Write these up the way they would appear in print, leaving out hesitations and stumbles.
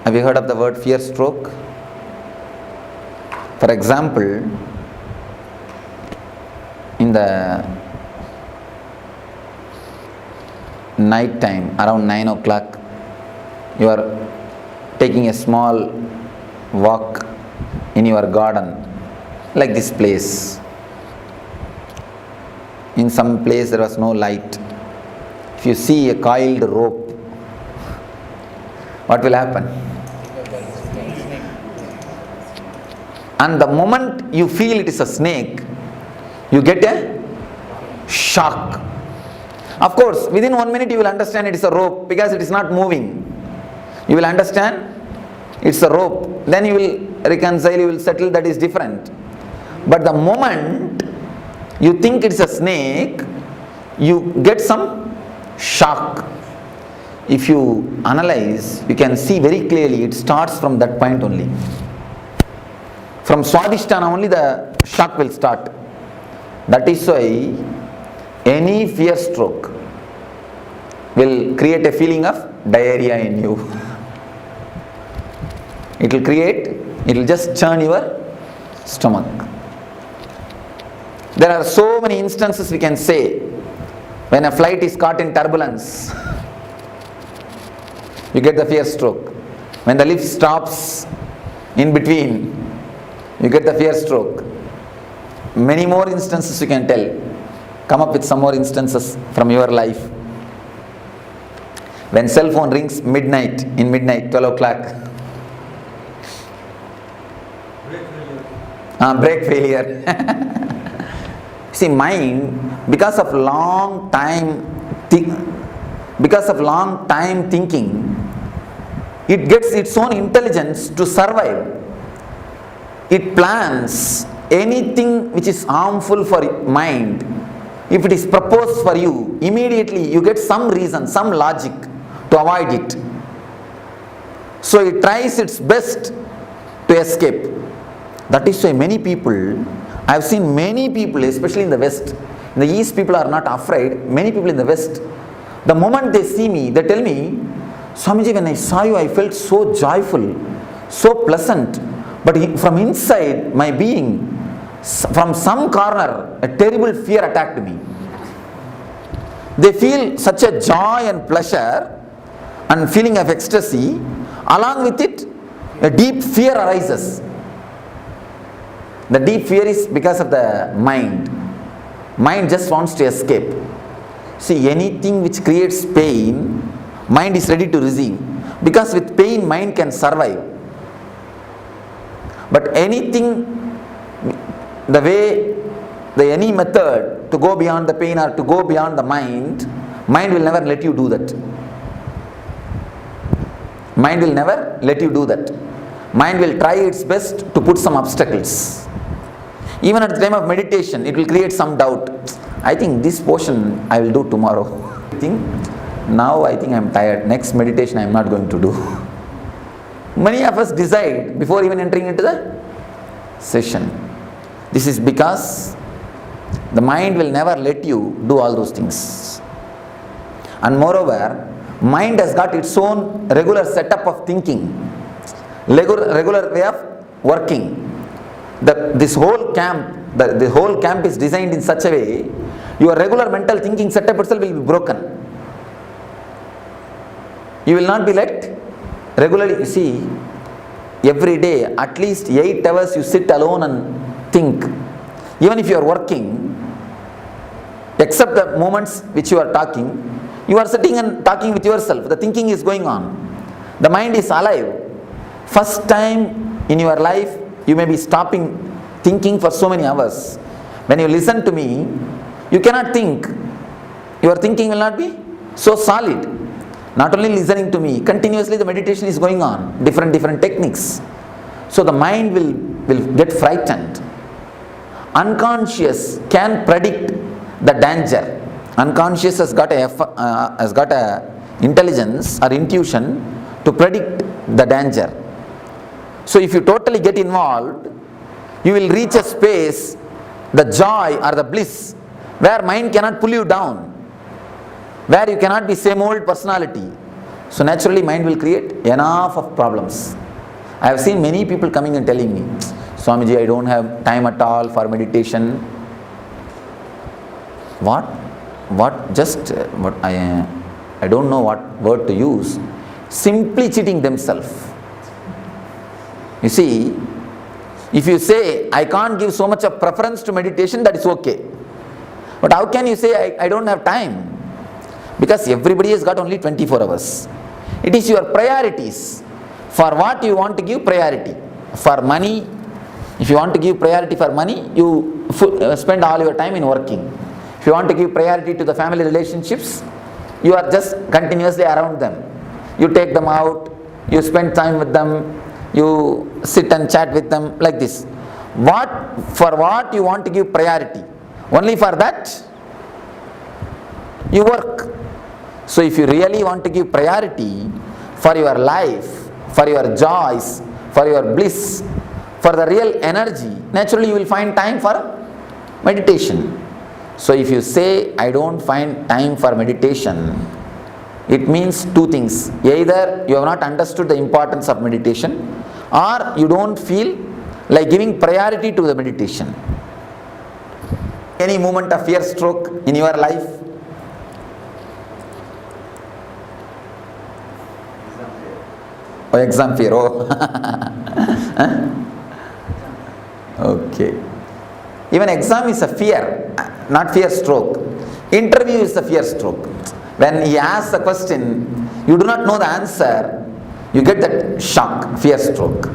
Have you heard of the word fear stroke? For example, in the night time, around 9 o'clock, you are taking a small walk in your garden, like this place. In some place there was no light. If you see a coiled rope, what will happen? And the moment you feel it is a snake, you get a shock. Of course, within 1 minute you will understand it is a rope because it is not moving. You will understand it's a rope. Then you will reconcile, you will settle, that is different. But the moment you think it's a snake, you get some shock. If you analyze, you can see very clearly it starts from that point only. From Swadhisthana only the shock will start. That is why any fear stroke will create a feeling of diarrhea in you. It will just churn your stomach. There are so many instances we can say. When a flight is caught in turbulence, you get the fear stroke. When the lift stops in between, you get the fear stroke. Many more instances you can tell. Come up with some more instances from your life. When cell phone rings midnight, 12 o'clock. Brake failure. See, mind, because of long time thinking, it gets its own intelligence to survive. It plans anything which is harmful for mind. If it is proposed for you, immediately you get some reason, some logic to avoid it. So it tries its best to escape. That is why many people, I have seen many people, especially in the West, in the East people are not afraid, many people in the West, the moment they see me, they tell me, Swamiji, when I saw you, I felt so joyful, so pleasant, but from inside my being, from some corner, a terrible fear attacked me. They feel such a joy and pleasure and feeling of ecstasy, along with it, a deep fear arises. The deep fear is because of the mind. Mind just wants to escape. See, anything which creates pain, mind is ready to receive. Because with pain, mind can survive. But anything, any method to go beyond the pain or to go beyond the mind will never let you do that. Mind will never let you do that. Mind will try its best to put some obstacles. Even at the time of meditation, it will create some doubt. I think this portion I will do tomorrow. Now I think I am tired. Next meditation I am not going to do. Many of us decide before even entering into the session. This is because the mind will never let you do all those things. And moreover, mind has got its own regular setup of thinking, regular way of working. This whole camp, the whole camp is designed in such a way, your regular mental thinking setup itself will be broken. You will not be let regularly, you see, every day, at least 8 hours you sit alone and think. Even if you are working, except the moments which you are talking, you are sitting and talking with yourself. The thinking is going on. The mind is alive. First time in your life, you may be stopping thinking for so many hours. When you listen to me, you cannot think. Your thinking will not be so solid. Not only listening to me, continuously the meditation is going on. Different techniques. So the mind will get frightened. Unconscious can predict the danger. Unconscious has got a intelligence or intuition to predict the danger. So if you totally get involved, you will reach a space, the joy or the bliss, where mind cannot pull you down, where you cannot be same old personality, So naturally mind will create enough of problems. I have seen many people coming and telling me, Swamiji, I don't have time at all for meditation. What? Just what I don't know what word to use. Simply cheating themselves. You see, if you say, I can't give so much of preference to meditation, that is okay. But how can you say, I don't have time? Because everybody has got only 24 hours. It is your priorities. For what you want to give priority. For money, if you want to give priority for money, you spend all your time in working. If you want to give priority to the family relationships, you are just continuously around them. You take them out, you spend time with them, you sit and chat with them, like this. For what you want to give priority, only for that you work. So if you really want to give priority for your life, for your joys, for your bliss, for the real energy, naturally you will find time for meditation. So if you say, I don't find time for meditation, it means two things. Either you have not understood the importance of meditation, or you don't feel like giving priority to the meditation. Any moment of fear stroke in your life? Oh, exam fear. Oh. Okay. Even exam is a fear, not fear stroke. Interview is a fear stroke. When he asks a question, you do not know the answer, you get that shock, fear stroke.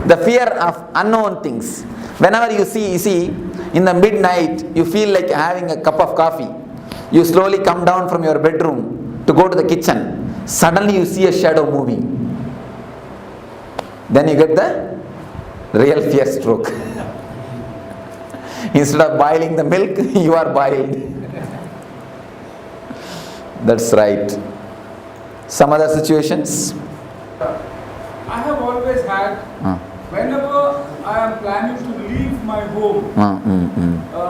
The fear of unknown things. Whenever you see, in the midnight, you feel like having a cup of coffee. You slowly come down from your bedroom to go to the kitchen. Suddenly you see a shadow moving. Then you get the real fear stroke. Instead of boiling the milk, you are boiled. That's right. Some other situations? I have always had, whenever I am planning to leave my home,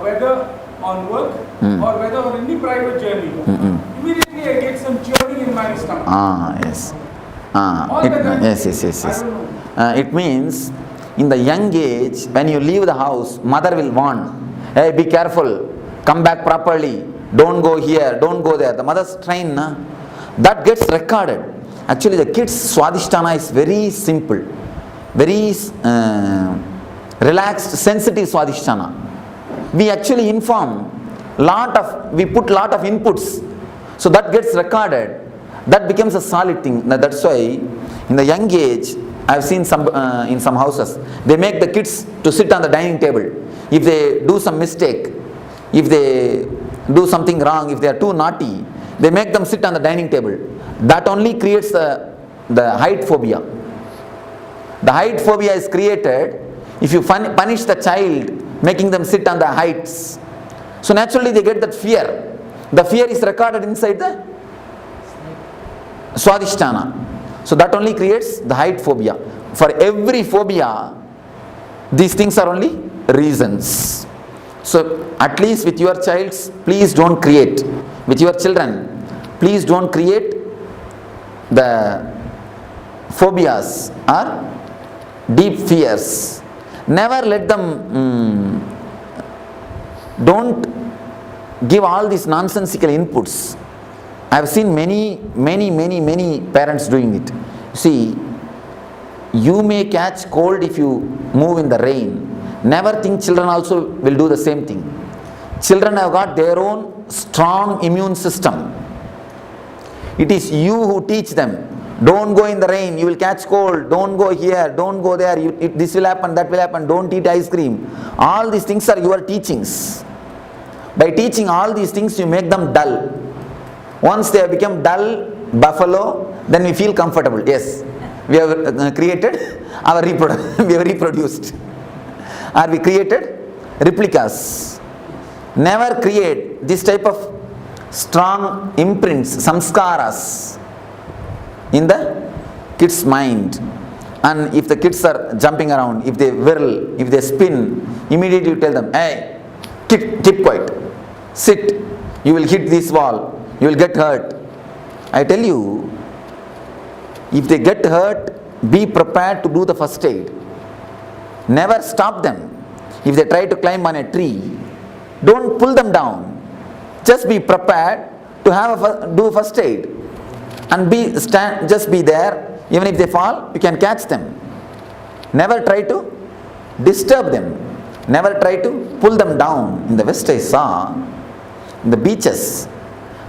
whether on work or whether on any private journey, immediately I get some churning in my stomach. Yes. Yes. I don't know. It means in the young age, when you leave the house, mother will warn, hey, be careful, come back properly, don't go here, don't go there. The mother's train, that gets recorded. Actually, the kids' Swadhisthana is very simple, very relaxed, sensitive Swadhisthana. We actually we put lot of inputs, so that gets recorded. That becomes a solid thing. Now, that's why in the young age, I have seen in some houses, they make the kids to sit on the dining table. If they do some mistake, if they do something wrong, if they are too naughty, they make them sit on the dining table. That only creates the height phobia. The height phobia is created if you punish the child, making them sit on the heights. So naturally they get that fear. The fear is recorded inside the Swadhisthana. So that only creates the height phobia. For every phobia, these things are only reasons. So at least with your child, please don't create. With your children, please don't create the phobias or deep fears. Never let them, don't give all these nonsensical inputs. I have seen many parents doing it. See, you may catch cold if you move in the rain. Never think children also will do the same thing. Children have got their own strong immune system. It is you who teach them. Don't go in the rain, you will catch cold. Don't go here, don't go there. This will happen, that will happen. Don't eat ice cream. All these things are your teachings. By teaching all these things, you make them dull. Once they have become dull, buffalo, then we feel comfortable. Yes, we have created our we have reproduced. Or we created replicas. Never create this type of strong imprints, samskaras in the kids' mind. And if the kids are jumping around, if they whirl, if they spin, immediately you tell them, hey, keep quiet, sit, you will hit this wall. you will get hurt. I tell you, if they get hurt, be prepared to do the first aid. Never stop them. If they try to climb on a tree, don't pull them down. Just be prepared to do first aid. And just be there. Even if they fall, you can catch them. Never try to disturb them. Never try to pull them down. In the West I saw, in the beaches,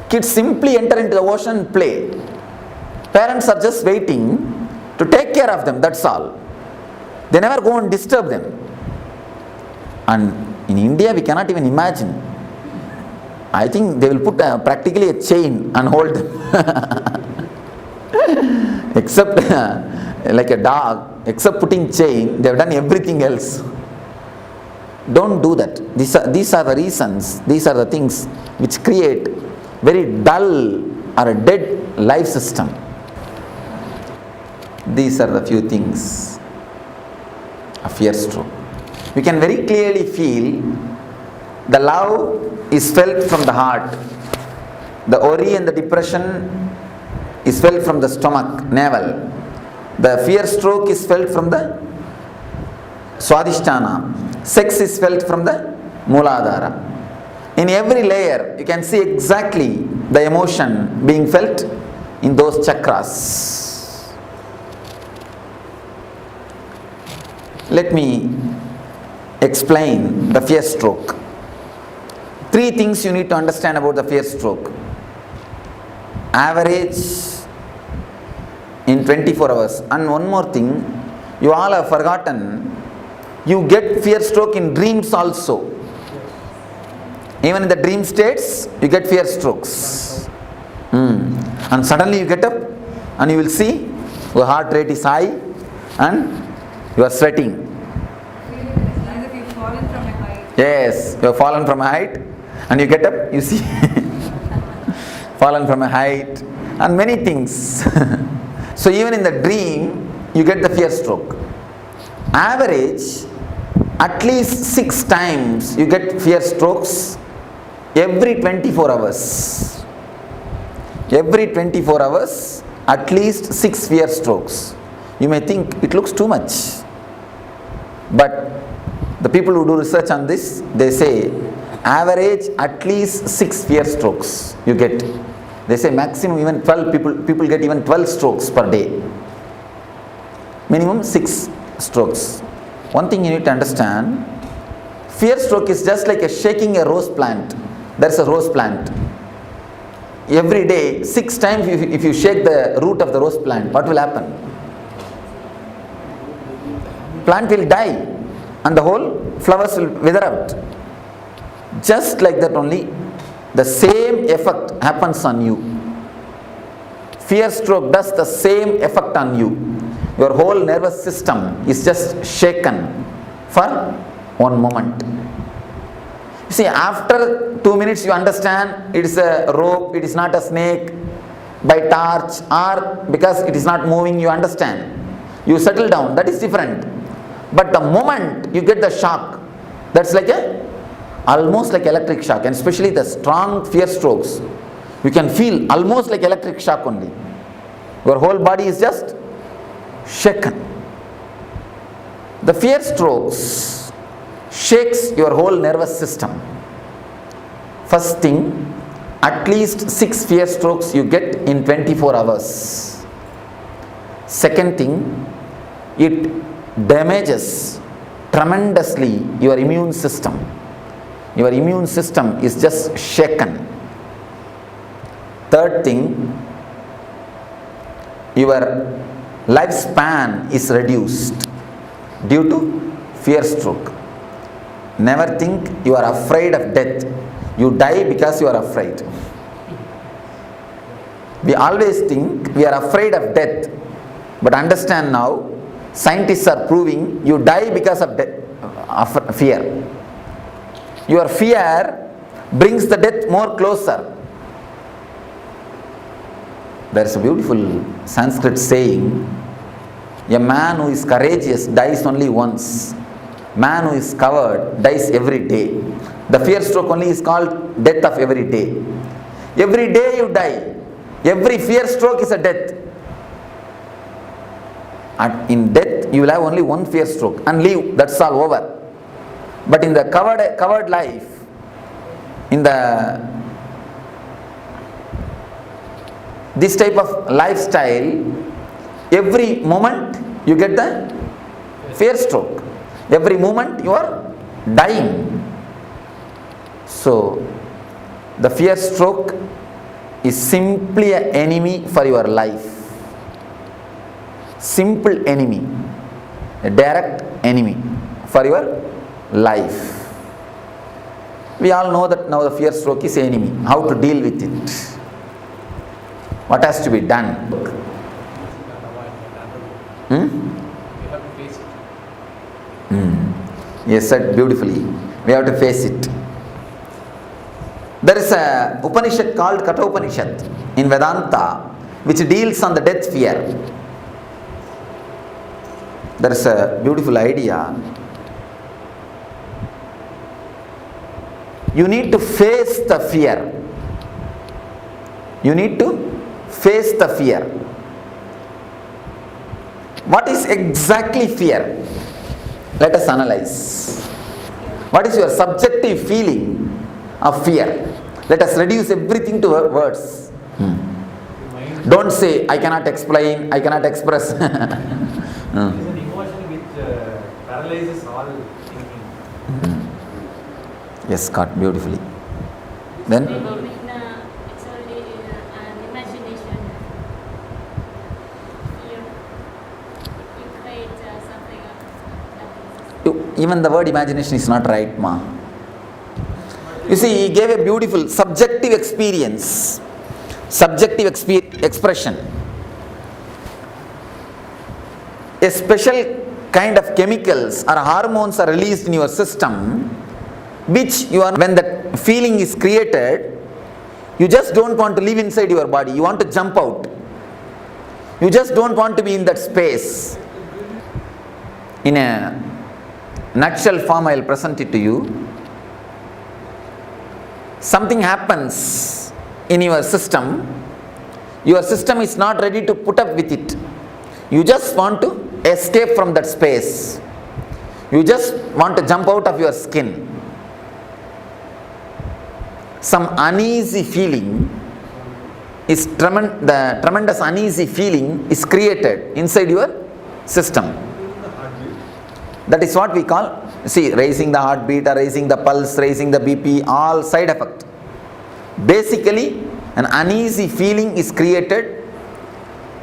kids simply enter into the ocean and play. Parents are just waiting to take care of them, that's all. They never go and disturb them. And in India we cannot even imagine. I think they will put practically a chain and hold them. Except like a dog, except putting chain, they have done everything else. Don't do that. These are the reasons, these are the things which create very dull or a dead life system. These are the few things. A fear stroke. We can very clearly feel the love is felt from the heart. The worry and the depression is felt from the stomach, navel. The fear stroke is felt from the Swadhisthana. Sex is felt from the Mooladhara. In every layer, you can see exactly the emotion being felt in those chakras. Let me explain the fear stroke. 3 things you need to understand about the fear stroke. Average in 24 hours. And one more thing, you all have forgotten, you get fear stroke in dreams also. Even in the dream states, you get fear strokes. And suddenly you get up and you will see your heart rate is high and you are sweating. It's like if you've fallen from a height. Yes, you have fallen from a height and you get up, you see fallen from a height and many things. So even in the dream, you get the fear stroke. Average, at least 6 times you get fear strokes every 24 hours. Every 24 hours, at least 6 fear strokes. You may think it looks too much. But the people who do research on this, they say average at least 6 fear strokes you get. They say maximum even 12 people get even 12 strokes per day. Minimum 6 strokes. One thing you need to understand, fear stroke is just like shaking a rose plant. There's a rose plant. Every day, 6 times if you shake the root of the rose plant, what will happen? Plant will die and the whole flowers will wither out. Just like that only, the same effect happens on you. Fear stroke does the same effect on you. Your whole nervous system is just shaken for one moment. You see, after 2 minutes you understand it is a rope, it is not a snake, by torch, or because it is not moving, you understand. You settle down, that is different. But the moment you get the shock, that's like almost like electric shock, and especially the strong fear strokes, you can feel almost like electric shock only. Your whole body is just shaken. The fear strokes shakes your whole nervous system. First thing, at least 6 fear strokes you get in 24 hours. Second thing, it damages tremendously your immune system. Your immune system is just shaken. Third thing, your lifespan is reduced due to fear stroke. Never think you are afraid of death. You die because you are afraid. We always think we are afraid of death, but understand now, scientists are proving you die because of fear. Your fear brings the death more closer. There is a beautiful Sanskrit saying, a man who is courageous dies only once. Man who is coward dies every day. The fear stroke only is called death of every day. Every day you die. Every fear stroke is a death. And in death, you will have only one fear stroke and leave. That's all over. But in the covered life, in this type of lifestyle, every moment you get the fear stroke. Every moment you are dying. So, the fear stroke is simply an enemy for your life. Simple enemy. A direct enemy for your life. We all know that now the fear stroke is enemy. How to deal with it? What has to be done? Yes, said beautifully. We have to face it. There is a Upanishad called Kathopanishad in Vedanta which deals on the death fear. There is a beautiful idea. You need to face the fear. You need to face the fear. What is exactly fear? Let us analyze. What is your subjective feeling of fear? Let us reduce everything to words. Don't say, I cannot explain, I cannot express. It is an emotion which paralyzes all thinking. Yes, Scott, beautifully. Then? It's only an imagination. You create something that Even the word imagination is not right, ma. You see, he gave a beautiful subjective experience, subjective expression. A special kind of chemicals or hormones are released in your system, which when that feeling is created, you just don't want to live inside your body. You want to jump out. You just don't want to be in that space. In a nutshell form, I will present it to you. Something happens in your system. Your system is not ready to put up with it. You just want to escape from that space. You just want to jump out of your skin. Some uneasy feeling is the tremendous uneasy feeling is created inside your system. That is what we call, see, raising the heartbeat or raising the pulse, raising the BP, all side effect. Basically, an uneasy feeling is created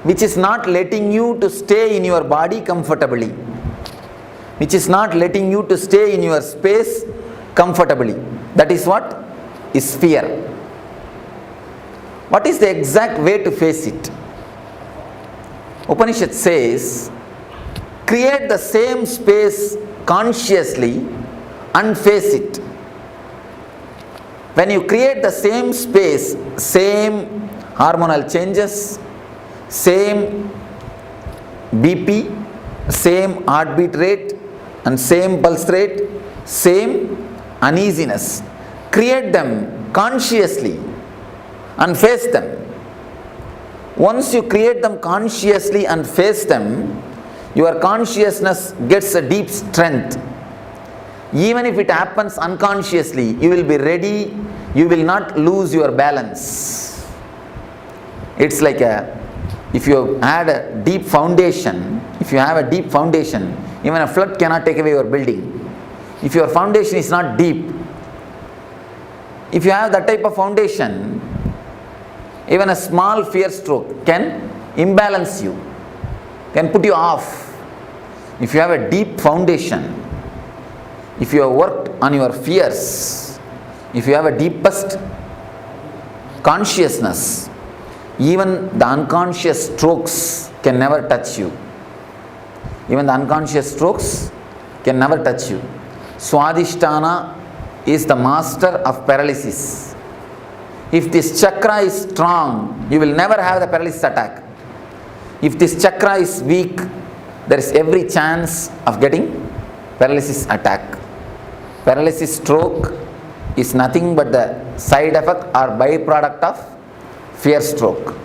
which is not letting you to stay in your body comfortably, which is not letting you to stay in your space comfortably. That is what is fear. What is the exact way to face it? Upanishad says, create the same space consciously and face it. When you create the same space, same hormonal changes, same BP, same heartbeat rate and same pulse rate, same uneasiness, create them consciously and face them. Once you create them consciously and face them, your consciousness gets a deep strength. Even if it happens unconsciously, you will be ready, you will not lose your balance. It's like if you had a deep foundation, if you have a deep foundation, even a flood cannot take away your building. If your foundation is not deep, if you have that type of foundation, even a small fear stroke can imbalance you, can put you off. If you have a deep foundation, if you have worked on your fears, if you have a deepest consciousness, even the unconscious strokes can never touch you. Even the unconscious strokes can never touch you. Swadhisthana is the master of paralysis. If this chakra is strong, you will never have the paralysis attack. If this chakra is weak, there is every chance of getting paralysis attack. Paralysis stroke is nothing but the side effect or byproduct of fear stroke.